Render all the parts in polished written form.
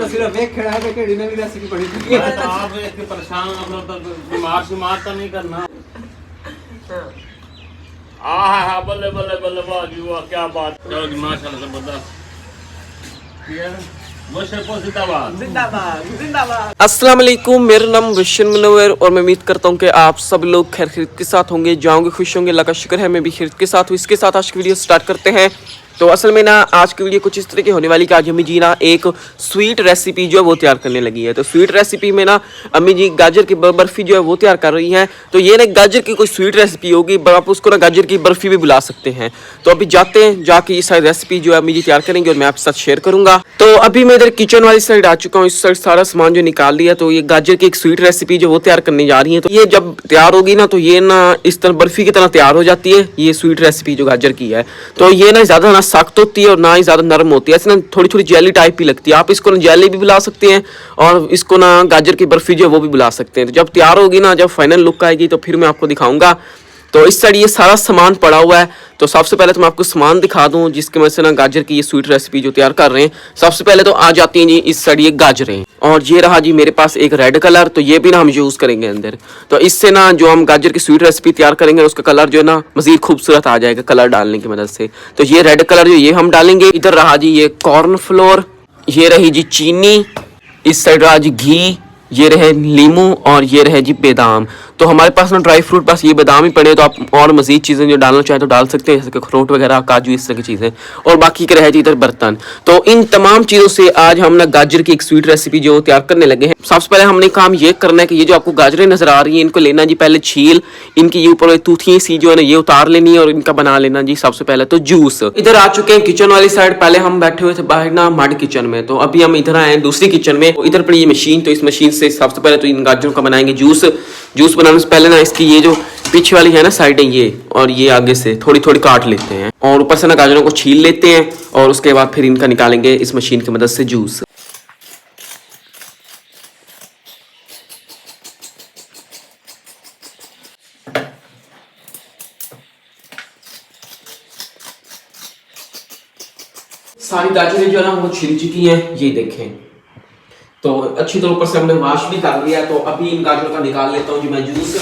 तो सिर्फ एक खड़ा है कि ने भी रेसिपी पड़ी थी। आप इसके परेशान मतलब बीमार तो नहीं करना। हाँ बल्ले बल्ले बल्ले वाह जी वाह क्या बात। चलो जी माशाल्लाह से बता अस्सलाम वालेकुम, मेरा नाम विशन मुनव्वर और मैं उम्मीद करता हूँ कि आप सब लोग खैरियत के साथ होंगे, जाओगे खुश होंगे। अल्लाह का शुक्र है मैं भी खैरियत के साथ हूँ। इसके साथ आज की वीडियो स्टार्ट करते हैं। तो असल में ना आज की वीडियो कुछ इस तरह की होने वाली कि आज अम्मी जी ना एक स्वीट रेसिपी जो है वो तैयार करने लगी है। तो स्वीट रेसिपी में ना अम्मी जी गाजर की बर्फ़ी जो है वो तैयार कर रही हैं। तो ये ना गाजर की कोई स्वीट रेसिपी होगी, आप उसको ना गाजर की बर्फ़ी भी बुला सकते हैं। तो अभी जाते हैं, जाके ये सारी रेसिपी जो है अम्मी जी तैयार करेंगे और मैं आपके साथ शेयर करूँगा। तो अभी मैं इधर किचन वाली साइड आ चुका हूँ। इस साइड सारा सामान जो निकाल लिया। तो ये गाजर की एक स्वीट रेसिपी जो वो तैयार करने जा रही है। तो ये जब तैयार होगी ना तो ये ना इस तरह बर्फ़ी की तरह तैयार हो जाती है ये स्वीट रेसिपी जो गाजर की है। तो ये ना ज़्यादा ना सख्त होती है और ना ही ज़्यादा नरम होती है, ऐसे ना थोड़ी थोड़ी जेली टाइप ही लगती है। आप इसको ना जेली भी बुला सकते हैं और इसको ना गाजर की बर्फ़ी जो है वो भी बुला सकते हैं। तो जब तैयार होगी ना, जब फाइनल लुक आएगी तो फिर मैं आपको दिखाऊंगा। तो इस साइड ये सारा सामान पड़ा हुआ है। तो सबसे पहले तो मैं आपको सामान दिखा दूं जिसकी वजह से ना गाजर की ये स्वीट रेसिपी जो तैयार कर रहे हैं। सबसे पहले तो आ जाती हैं जी इस साइड ये गाजरें, और ये रहा जी मेरे पास एक रेड कलर। तो ये भी ना हम यूज़ करेंगे अंदर। तो इससे ना जो हम गाजर की स्वीट रेसिपी तैयार करेंगे उसका कलर जो है ना मज़ीद खूबसूरत आ जाएगा कलर डालने की मदद से। तो ये रेड कलर जो ये हम डालेंगे। इधर रहा जी ये कॉर्न फ्लोर, ये रही जी चीनी, इस साइड रहा जी घी, ये रहे लीमू और ये रहे जी बादाम। तो हमारे पास ना ड्राई फ्रूट पास ये बादाम ही पड़े, तो आप और मज़ीद चीज़ें जो डालना चाहें तो डाल सकते हैं, जैसे कि अखरोट वगैरह, काजू, इस तरह की चीज़ें। और बाकी के रहे जी इधर बर्तन। तो इन तमाम चीज़ों से आज हम ना गाजर की एक स्वीट रेसिपी जो तैयार करने लगे हैं। सबसे पहले हमने काम ये करना है कि ये जो आपको गाजरें नजर आ रही हैं इनको लेना जी पहले छील, इनकी ये ऊपर तूथियाँ सी जो है ना ये उतार लेनी है और इनका बना लेना जी सबसे पहले तो जूस। इधर आ चुके हैं किचन वाली साइड। पहले हम बैठे हुए थे बाहर ना मड किचन में, तो अभी हम इधर आए दूसरी किचन में। इधर पड़ी ये मशीन, तो इस मशीन से सबसे पहले तो इन गाजरों का बनाएंगे जूस। जूस बनाने से पहले ना इसकी ये जो पीछे वाली है ना साइडें ये और ये आगे से थोड़ी थोड़ी काट लेते हैं और ऊपर से ना गाजरों को छील लेते हैं और उसके बाद फिर इनका निकालेंगे इस मशीन की मदद से जूस। सारी गाजरें जो है ना वो छिल चुकी हैं, ये देखें। तो अच्छी तरह ऊपर से हमने वॉश भी कर लिया। तो अभी इन गाजरों का निकाल लेता हूँ जो मैं जूस।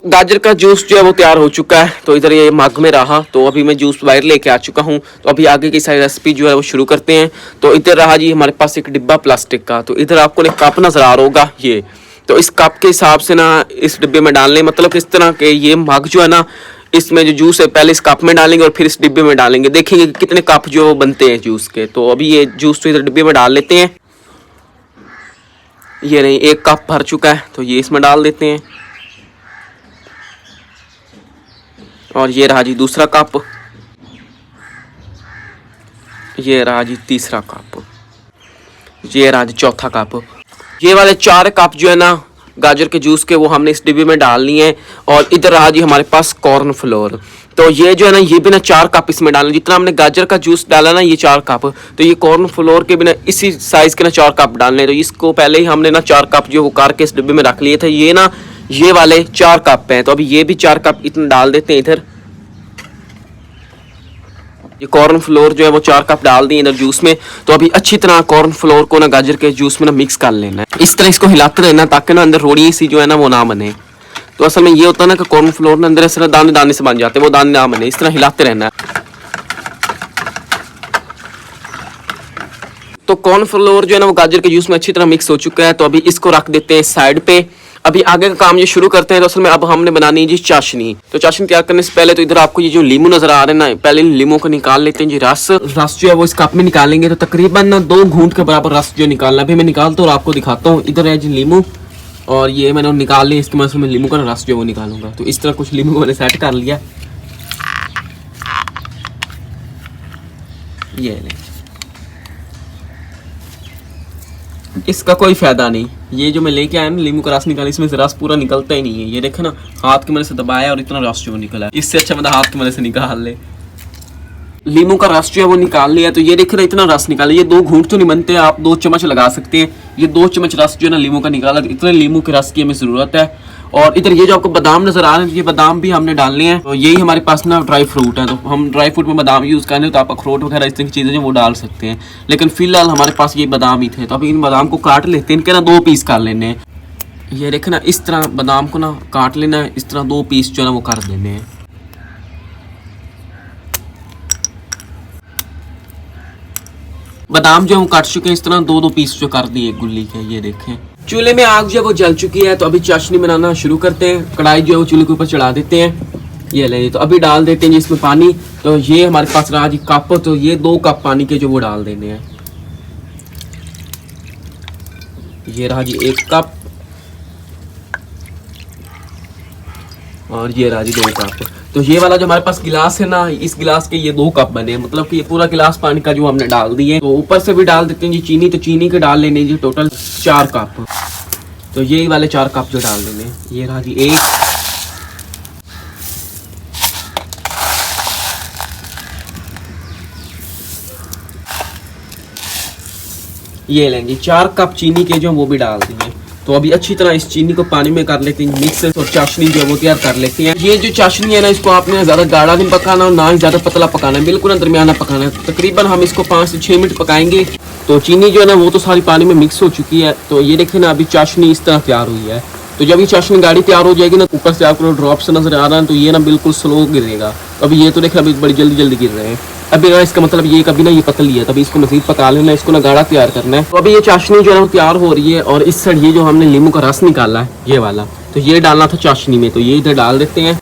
गाजर का जूस जो है वो तैयार हो चुका है। तो इधर ये मग में रहा, तो अभी मैं जूस बाहर लेके आ चुका हूँ। तो अभी आगे की सारी रेसिपी जो है वो शुरू करते हैं। तो इधर रहा जी हमारे पास एक डिब्बा प्लास्टिक का। तो इधर आपको एक कप नजर आ रहा होगा ये। तो इस कप के हिसाब से ना इस डिब्बे में डालने, मतलब इस तरह के ये मग जो है ना इसमें जो जूस है पहले इस कप में डालेंगे और फिर इस डिब्बे में डालेंगे। देखेंगे कितने कप जो बनते हैं जूस के। तो अभी ये जूस तो इधर डिब्बे में डाल लेते हैं। ये नहीं, एक कप भर चुका है तो ये इसमें डाल देते हैं। और ये रहा जी दूसरा कप, ये रहा जी तीसरा कप, ये रहा जी चौथा कप। ये वाले 4 कप जो है ना गाजर के जूस के वो हमने इस डिब्बे में डाल लिए हैं। और इधर रहा जी हमारे पास कॉर्न फ्लोर। तो ये जो है ना ये भी ना 4 कप इसमें डालना। जितना हमने गाजर का जूस डाला ना ये 4 कप, तो ये कॉर्न फ्लोर के भी ना इसी साइज के ना 4 कप डालने। तो इसको पहले ही हमने ना 4 कप जो वो करके इस डिब्बे में रख लिए थे। ये ना ये वाले 4 कप हैं, तो अभी ये भी 4 कप इतना डाल देते हैं इधर। ये कॉर्न फ्लोर जो है वो 4 कप डाल दिए इधर जूस में। तो अभी अच्छी तरह कॉर्न फ्लोर को ना गाजर के जूस में ना मिक्स कर लेना है। इस तरह इसको हिलाते रहना ताकि ना अंदर रोड़ी सी जो है ना वो ना बने। तो असल में ये होता है ना कि कॉर्न फ्लोर ना अंदर ऐसे दाने दाने से बन जाते हैं, वो दाने ना बने। इस तरह हिलाते रहना है। तो कॉर्न फ्लोर जो है ना वो गाजर के जूस में अच्छी तरह मिक्स हो चुका है। तो अभी इसको रख देते हैं साइड पे। अभी आगे का काम ये शुरू करते हैं। तो असल में अब हमने बनानी है जी चाशनी। तो चाशनी तैयार करने से पहले तो इधर आपको ये जो लीमू नजर आ रहे हैं ना, पहले इन लीमू को निकाल लेते हैं जी। रस जो है वो इस कप में निकालेंगे। तो तकरीबन ना 2 घूंट के बराबर रस जो निकालना। अभी मैं निकालता हूँ और आपको दिखाता हूँ। इधर है जी लीमू और ये मैंने निकाल लिया। इसके मदद से मैं लीमू का रस जो वो निकालूंगा। तो इस तरह कुछ लीमू को मैंने सेट कर लिया। ये इसका कोई फायदा नहीं। ये जो मैं लेके आया ना लीमू का रस निकाला, इसमें से रस पूरा निकलता ही नहीं है। ये देखो ना हाथ की मदद से दबाया और इतना रस जो निकला है। इससे अच्छा मतलब हाथ की मदद से निकाल ले। लीमू का रस जो है वो निकाल लिया। तो ये देख रहे इतना रस निकाला, ये 2 घूंट तो नहीं बनते, आप 2 चम्मच लगा सकते हैं। ये 2 चम्मच रस जो है ना लीमू का निकाला, इतने लीमू के रस की हमें ज़रूरत है। और इधर ये जो आपको बादाम नजर आ रहे हैं, ये बादाम भी हमने डालने हैं। तो यही हमारे पास ना ड्राई फ्रूट है, तो हम ड्राई फ्रूट में बादाम यूज़ करें तो आप अखरोट वगैरह इस तरह की चीज़ें जो वो डाल सकते हैं, लेकिन फिलहाल हमारे पास ये बादाम ही थे। तो अभी इन बादाम को काट लेते हैं, इनके ना 2 पीस कर लेने हैं। ये देखें ना, इस तरह बादाम को ना काट लेना है, इस तरह 2 पीस जो है ना वो कर देने हैं। बादाम जो हम काट चुके हैं, इस तरह 2-2 पीस जो कर दिए गुल्ली के। ये देखें चूल्हे में आग जो है वो जल चुकी है। तो अभी चाशनी बनाना शुरू करते हैं। कढ़ाई जो है वो चूल्हे के ऊपर चढ़ा देते हैं। ये ले, तो अभी डाल देते हैं इसमें पानी। तो ये हमारे पास रहा जी कप, तो ये 2 कप पानी के जो वो डाल देने हैं। ये रहा जी 1 कप और ये रहा जी 2 कप। तो ये वाला जो हमारे पास गिलास है ना, इस गिलास के ये 2 कप बने, मतलब कि ये पूरा गिलास पानी का जो हमने डाल दिए। तो ऊपर से भी डाल देते हैं जी चीनी, तो चीनी के डाल लेने जी टोटल 4 कप। तो यही वाले 4 कप जो डाल देने। ये रहा जी 1, ये लेंगे 4 कप चीनी के जो वो भी डाल दिए। तो अभी अच्छी तरह इस चीनी को पानी में कर लेते हैं मिक्स, और चाशनी जो है वो तैयार कर लेते हैं। ये जो चाशनी है ना, इसको आपने ज़्यादा गाढ़ा नहीं पकाना और ना ही ज़्यादा पतला पकाना है, बिल्कुल दरमियाना पकाना है। तकरीबन हम इसको 5 से 6 मिनट पकाएंगे। तो चीनी जो है ना वो तो सारी पानी में मिक्स हो चुकी है। तो ये देखें ना, अभी चाशनी इस तरह तैयार हुई है। तो जब ये चाशनी गाढ़ी तैयार हो जाएगी ना, ऊपर से आपको ड्रॉप्स नजर आ रहा है, तो ये ना बिल्कुल स्लो गिरेगा। अभी ये तो देखें अभी बड़ी जल्दी जल्दी गिर रहे हैं। अभी ना इसका मतलब ये कभी ना ये पतली है, तभी इसको मज़ीद पका लेना, इसको ना गाढ़ा तैयार करना है। तो अभी ये चाशनी जो है वो तैयार हो रही है। और इस साइड ये जो हमने लीमू का रस निकाला है, ये वाला, तो ये डालना था चाशनी में, तो ये इधर डाल देते हैं।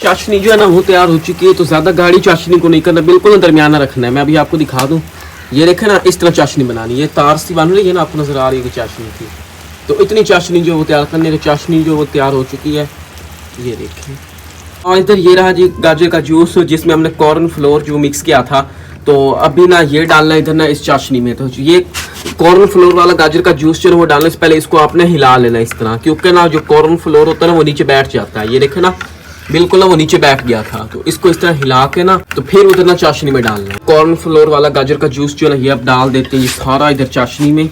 चाशनी जो है ना वो तैयार हो चुकी है। तो ज़्यादा गाढ़ी चाशनी को नहीं करना, बिल्कुल दरमियाना रखना है। मैं अभी आपको दिखा दूँ, ये देखें ना, इस तरह चाशनी बनानी है। ये तार सी बन रही है ना, आपको नजर आ रही है कि चाशनी की। तो इतनी चाशनी जो वो तैयार करने, चाशनी जो वो तैयार हो चुकी है, ये देखें। और इधर ये रहा जी गाजर का जूस, जिसमें हमने कॉर्न फ्लोर जो मिक्स किया था। तो अभी ना ये डालना है इधर ना इस चाशनी में। तो ये कॉर्न फ्लोर वाला गाजर का जूस जो है वो डालने से पहले इसको आपने हिला लेना इस तरह, क्योंकि ना जो कॉर्न फ्लोर होता है ना वो नीचे बैठ जाता है। ये देखे ना, बिल्कुल ना वो नीचे बैठ गया था। तो इसको इस तरह हिला के ना, तो फिर उधर ना चाशनी में डालना है। कॉर्न फ्लोर वाला गाजर का जूस जो है ना ये अब डाल देते हैं ये सारा इधर चाशनी में।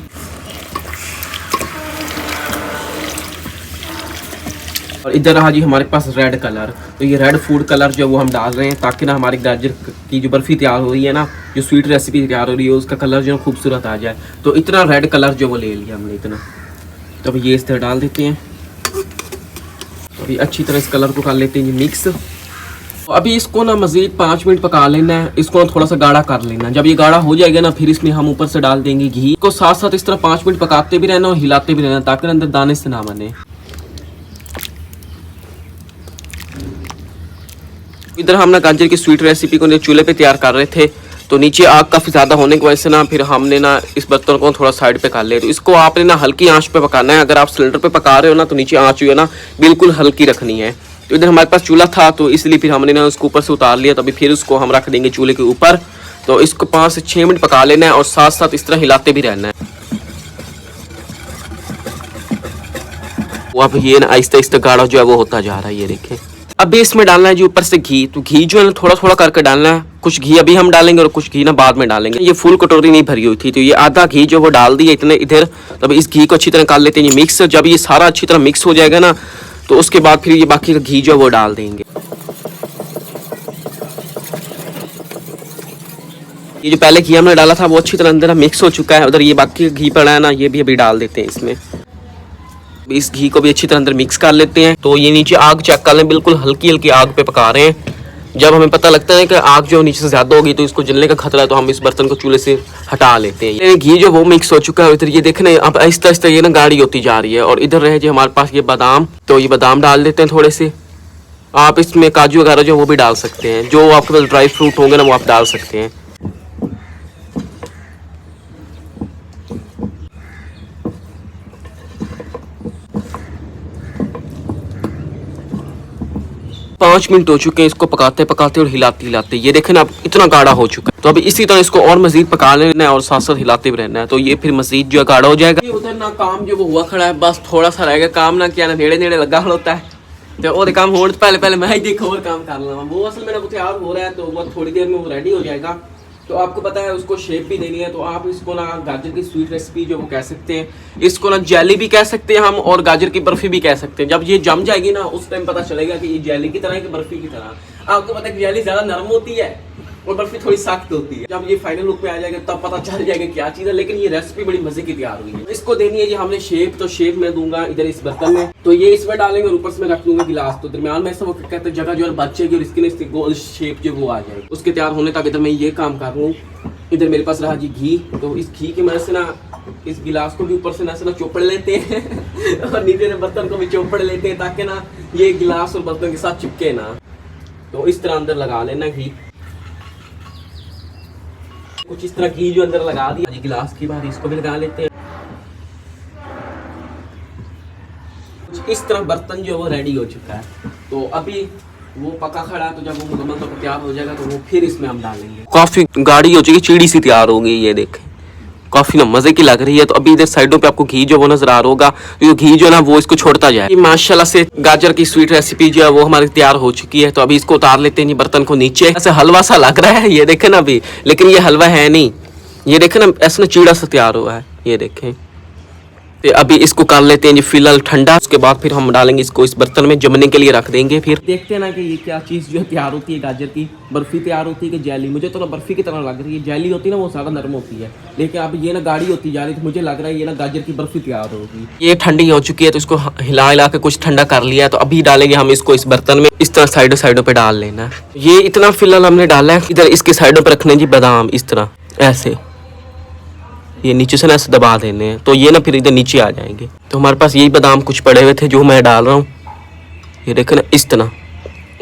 और इधर रहा जी हमारे पास रेड कलर। तो ये रेड फूड कलर जो वो हम डाल रहे हैं, ताकि ना हमारी गाजर की जो बर्फ़ी तैयार हो रही है ना, जो स्वीट रेसिपी तैयार हो रही है, उसका कलर जो खूबसूरत आ जाए। तो इतना रेड कलर जो वो ले लिया हमने इतना। तो अभी ये इस तरह डाल देते हैं। तो अभी अच्छी तरह इस कलर को कर लेते हैं मिक्स। तो अभी इसको ना मज़ीद 5 मिनट पका लेना है। इसको थोड़ा सा गाढ़ा कर लेना है। जब ये गाढ़ा हो जाएगा ना, फिर इसमें हम ऊपर से डाल देंगे घी को। साथ साथ इस तरह 5 मिनट पकाते भी रहना और हिलाते भी रहना, ताकि अंदर दाने से ना बने। इधर हम ना गाजर की स्वीट रेसिपी को चूल्हे पे तैयार कर रहे थे। तो नीचे आग काफ़ी ज़्यादा होने की वजह से ना फिर हमने ना इस बर्तन को थोड़ा साइड पे कर लिया। तो इसको आपने ना हल्की आंच पे पकाना है। अगर आप सिलेंडर पे पका रहे हो ना, तो नीचे आंच जो है ना बिल्कुल हल्की रखनी है। तो इधर हमारे पास चूल्हा था, तो इसलिए फिर हमने ना उसको ऊपर से उतार लिया। तो अभी फिर उसको हम रख देंगे चूल्हे के ऊपर। तो इसको 5 से 6 मिनट पका लेना है और साथ साथ इस तरह हिलाते भी रहना है। वो अब ये ना आहिस्ता आहिस्ता गाढ़ा जो है वो होता जा रहा है, ये देखें। अभी इसमें डालना है जी ऊपर से घी। तो घी जो है ना थोड़ा थोड़ा करके डालना है। कुछ घी अभी हम डालेंगे और कुछ घी ना बाद में डालेंगे। ये फुल कटोरी नहीं भरी हुई थी, तो ये आधा घी जो वो डाल दिया इतने इधर। तब इस घी को अच्छी तरह कर लेते हैं ये मिक्स। जब ये सारा अच्छी तरह मिक्स हो जाएगा ना, तो उसके बाद फिर ये बाकी का घी जो वो डाल देंगे। ये जो पहले घी हमने डाला था वो अच्छी तरह अंदर मिक्स हो चुका है। उधर ये बाकी घी पड़ा है ना, ये भी अभी डाल देते हैं इसमें। इस घी को भी अच्छी तरह अंदर मिक्स कर लेते हैं। तो ये नीचे आग चेक कर लें, बिल्कुल हल्की हल्की आग पे पका रहे हैं। जब हमें पता लगता है कि आग जो नीचे से ज़्यादा होगी तो इसको जलने का खतरा है, तो हम इस बर्तन को चूल्हे से हटा लेते हैं। ये घी जो वो मिक्स हो चुका है। इधर ये देखने अब आहिस्ता आहिस्ता ये ना गाढ़ी होती जा रही है। और इधर रहे जो हमारे पास ये बादाम, तो ये बादाम डाल देते हैं थोड़े से। आप इसमें काजू वगैरह जो वो भी डाल सकते हैं, जो आपके पास ड्राई फ्रूट होंगे ना वो आप डाल सकते हैं। 5 मिनट हो चुके हैं इसको पकाते पकाते और हिलाते हिलाते। ये देखें ना अब इतना गाढ़ा हो चुका है। तो अभी इसी तरह इसको और मजीद पका लेना है और साथ साथ हिलाते भी रहना है, तो ये फिर मजीद जो है गाढ़ा हो जाएगा। उधर ना काम जो वो हुआ खड़ा है, बस थोड़ा सा रहेगा काम ना किया ना नेड़े नेड़े लगा होता है। तो और काम हो पहले पहले मैं ही देखो और काम कर लूँगा। वो असल में तैयार हो रहा है तो वो थोड़ी देर में वो रेडी हो जाएगा। तो आपको पता है उसको शेप भी देनी है, तो आप इसको ना गाजर की स्वीट रेसिपी जो वो कह सकते हैं, इसको ना जेली भी कह सकते हैं हम, और गाजर की बर्फी भी कह सकते हैं। जब ये जम जाएगी ना उस टाइम पता चलेगा कि ये जेली की तरह है कि बर्फी की तरह। आपको पता है कि जेली ज्यादा नरम होती है और बर्फी थोड़ी सख्त होती है। जब ये फाइनल लुक पे आ जाएगा तब पता चल जाएगा क्या चीज़ है। लेकिन ये रेसिपी बड़ी मजे की तैयार हुई है। इसको देनी है जी हमने शेप, तो शेप मैं दूंगा इधर इस बर्तन में, तो ये इसमें डालेंगे और ऊपर से मैं रख दूंगा गिलास, तो दरमियान में से वो कहते हैं जगह जो है बचेगी और इसके गोल शेप जो वो आ जाएगी। उसके तैयार होने तक इधर मैं ये काम कर रहा हूँ। इधर मेरे पास रहा जी घी, तो इस घी की मदद से ना इस गिलास को भी ऊपर से ना चौपड़ लेते हैं और नीचे बर्तन को भी चौपड़ लेते हैं ताकि ना ये गिलास और बर्तन के साथ चिपके ना। तो इस तरह अंदर लगा लेना घी, कुछ इस तरह घी जो अंदर लगा दिया गिलास की बार इसको भी लगा लेते हैं। कुछ इस तरह बर्तन जो वो रेडी हो चुका है। तो अभी वो पका खड़ा है, तो जब वो मुकम्मल तौर पर तैयार हो जाएगा तो वो फिर इसमें हम डालेंगे। काफी गाढ़ी हो चुकी, चिड़ी सी तैयार हो गई, ये देखें काफी ना मजे की लग रही है। तो अभी इधर साइडों पे आपको घी जो वो नजर आ रहा होगा, तो घी जो ना वो इसको छोड़ता जाए। माशाल्लाह से गाजर की स्वीट रेसिपी जो है वो हमारी तैयार हो चुकी है। तो अभी इसको उतार लेते हैं जी बर्तन को नीचे। ऐसे हलवा सा लग रहा है ये देखें ना अभी, लेकिन ये हलवा है नहीं। ये देखें ना ऐसा ना चीड़ा सा तैयार हुआ है, ये देखें। तो अभी इसको कर लेते हैं जी फिलहाल ठंडा, उसके बाद फिर हम डालेंगे इसको इस बर्तन में जमने के लिए रख देंगे। फिर देखते हैं ना कि ये क्या चीज़ जो तैयार होती है, गाजर की बर्फी तैयार होती है कि जेली। मुझे तो ना बर्फी की तरह लग रही है, जेली होती है ना वो ज़्यादा नरम होती है, लेकिन अब ये ना गाढ़ी होती जा रही है। तो मुझे लग रहा है ये ना गाजर की बर्फी तैयार होगी। ये ठंडी हो चुकी है तो इसको हिला हिला के कुछ ठंडा कर लिया है। तो अभी डालेंगे हम इसको इस बर्तन में, इस तरह साइडों साइडों पे डाल लेना है। ये इतना फिलहाल हमने डाला है। इधर इसके साइडों पर रखने जी बादाम, इस तरह ऐसे ये नीचे से ना ऐसे दबा देने हैं, तो ये ना फिर इधर नीचे आ जाएंगे। तो हमारे पास यही बादाम कुछ पड़े हुए थे जो मैं डाल रहा हूँ। ये देखें ना इस तरह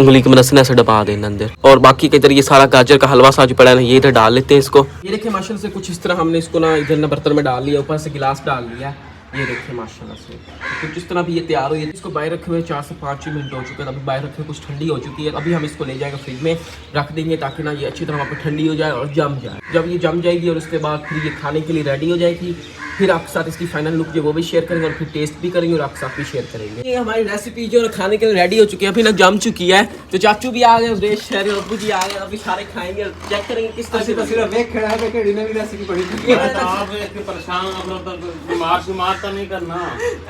उंगली की मदद से ना ऐसे दबा देना अंदर। और बाकी के इधर ये सारा गाजर का हलवा सा जो पड़ा है ना ये इधर डाल लेते हैं इसको। ये देखिए माशाल्लाह से कुछ इस तरह हमने इसको ना इधर ना बर्तन में डाल लिया, ऊपर से गिलास डाल लिया। ये देखिए माशाल्लाह से कुछ इस तरह भी ये तैयार हुई है। इसको बाहर रखे हुए 4 से 5 मिनट हो चुके हैं। अभी बाहर रखे हुए कुछ ठंडी हो चुकी है। अभी हम इसको ले जाएंगे फ्रिज में रख देंगे ताकि ना ये अच्छी तरह वहाँ पर ठंडी हो जाए और जम जाए। जब ये जम जाएगी और उसके बाद फिर ये खाने के लिए रेडी हो जाएगी, फिर आपके साथ इसकी फाइनल लुक जो वो भी शेयर करेंगे और फिर टेस्ट भी करेंगे और आपके साथ भी शेयर करेंगे। ये हमारी रेसिपी जो खाने के लिए रेडी हो चुकी है, अभी ना जम चुकी है। तो चाचू भी आ गए, सुरेश शहर अब्बू जी आ गए, अभी सारे खाएंगे और चेक करेंगे किस तरह से सिर्फ एक खड़ा है कि नवी रेसिपी बड़ी आप एक परेशान बीमार शुमार तो नहीं करना।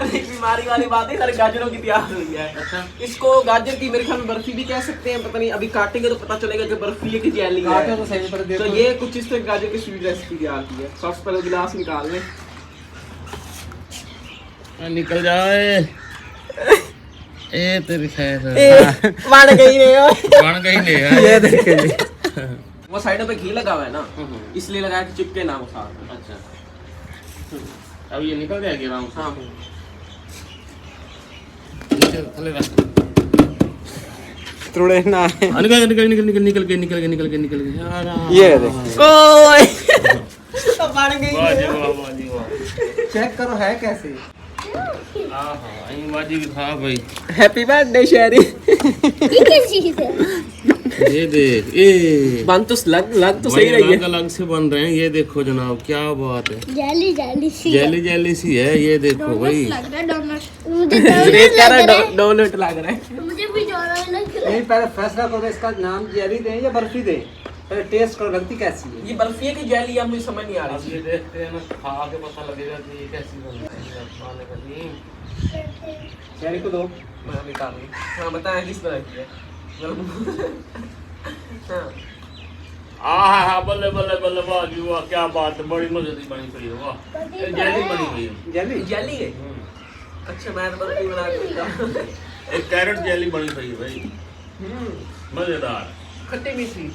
बीमारी वाली बात है, सारे गाजरों की तैयार हुई है। अच्छा इसको गाजर की मेरे ख्याल में बर्फी भी कह सकते हैं, पता नहीं अभी काटेंगे तो पता चलेगा कि बर्फी है कि जेली है। तो सही पर देखो। तो ये कुछ इस तरह गाजर की स्वीट रेसिपी तैयार की है। सबसे पहले गिलास निकाल लें, निकल जाए ए तेरी खैर बन गई बन गई नहीं ये देखिए वो साइडों पे घी लगा हुआ है ना, इसलिए लगाया कि चिपके ना वो साथ। अच्छा अब ये निकल जाएगी आराम से। हाँ थले रख थोड़े ना निकल निकल निकल निकल निकल के निकल के निकल के निकल के ये देख ओए तो बन गई। वाह जी वाह वाह जी वाह। चेक करो है कैसे। हां आई बाजी भी था भाई। हैप्पी बर्थडे शेरी। ये क्या चीज है? ये देख ए बन तो लग तो सही रही है। अलग से बन रहे हैं। ये देखो जनाब क्या बात है, जेली जेली सी जेली जेली सी है। ये देखो भाई लग रहा है डोनट। मुझे सुरेश कह रहा डोनट है डोनट लग रहा है। मुझे भी डोनट लग रहा है। नहीं पहले फैसला करो इसका नाम जेली दें या बर्फी दें, पहले टेस्ट करो लगती कैसी है। ये बर्फी है कि जेली है मुझे समझ नहीं आ रही। ये देखते हैं ना, खा के पता लगेगा कि ये कैसी बन रही है। खाने का नहीं शेरी को दो। मैं निकाल लूं। हां बताएं किस तरह की है। हां हाँ बल्ले बल्ले बल्ले वाह जी वाह क्या बात है, बड़ी मजे की बनी पड़ी है। वाह ये जेली बनी हुई है। जेली जेली है। अच्छा मैं तो बर्फी बना के देता। एक कैरेट जेली बनी पड़ी है भाई, मजेदार खट्टी मीठी।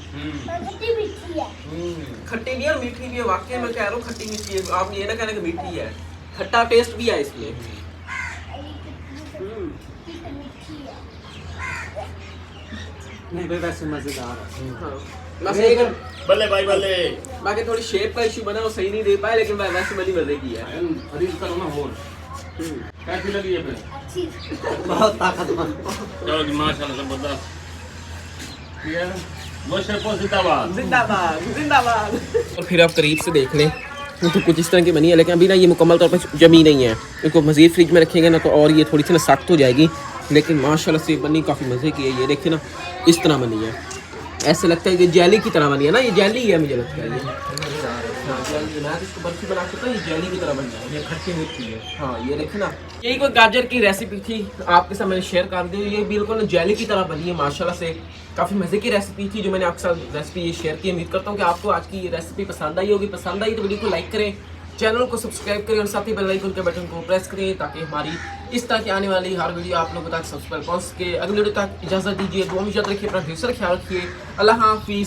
खट्टी मीठी है। खट्टी भी है और मीठी भी है। वाकई मैं कह रहा हूँ खट्टी मीठी है, आप ये ना कहना कि मीठी है। खट्टा टेस्ट भी है इसमें। नहीं भाई वैसे मजेदार है। हाँ बस एक बल्ले भाई बल्ले। बाकी थोड़ी शेप का इशू बना वो सही नहीं दे पाए, लेकिन वैसे बड़ी मजे की है। खरीद करो ना और कैसी लगी है फिर? अच्छी। बहुत ताकतवर। चलो जी माशाल्लाह जबरदस्त। मुशर्रफ जिंदाबाद। जिंदाबाद जिंदाबाद। और फिर आप करीब से देख लें तो कुछ इस तरह की बनी है, लेकिन अभी ना ये मुकम्मल तौर पर जमी नहीं है। इसको मज़ीद फ्रिज में रखेंगे ना तो और ये थोड़ी सी ना सख्त हो जाएगी, लेकिन माशाल्लाह से बनी काफ़ी मज़े की है। ये देखिए ना इस तरह बनी है, ऐसे लगता है कि जेली की तरह बनी है ना, ये जेली है मुझे लगता है ये। हाँ जेली, मैं तो इसको बर्फी बना के तो ये जेली की तरह बन जाए, ये खट्टी होती है। हाँ ये देखिए ना, यही कोई गाजर की रेसिपी थी आपके साथ मैंने शेयर कर दी। ये बिल्कुल जेली की तरह बनी है माशाल्लाह से, काफ़ी मज़े की रेसिपी थी जो मैंने आपके साथ रेसिपी ये शेयर की। उम्मीद करता हूँ कि आपको आज की ये रेसिपी पसंद आई होगी। पसंद आई तो वीडियो को लाइक करें, चैनल को सब्सक्राइब करें और साथ ही बेल आइकन के बटन को प्रेस करें ताकि हमारी इस तरह की आने वाली हर वीडियो आप लोगों तक सबसे पहले पहुँच सके। अगले वीडियो तक इजाज़त दीजिए, दुआ में याद रखिए, अपना ढेर सारा ख्याल रखिए। अल्लाह हाफिज़।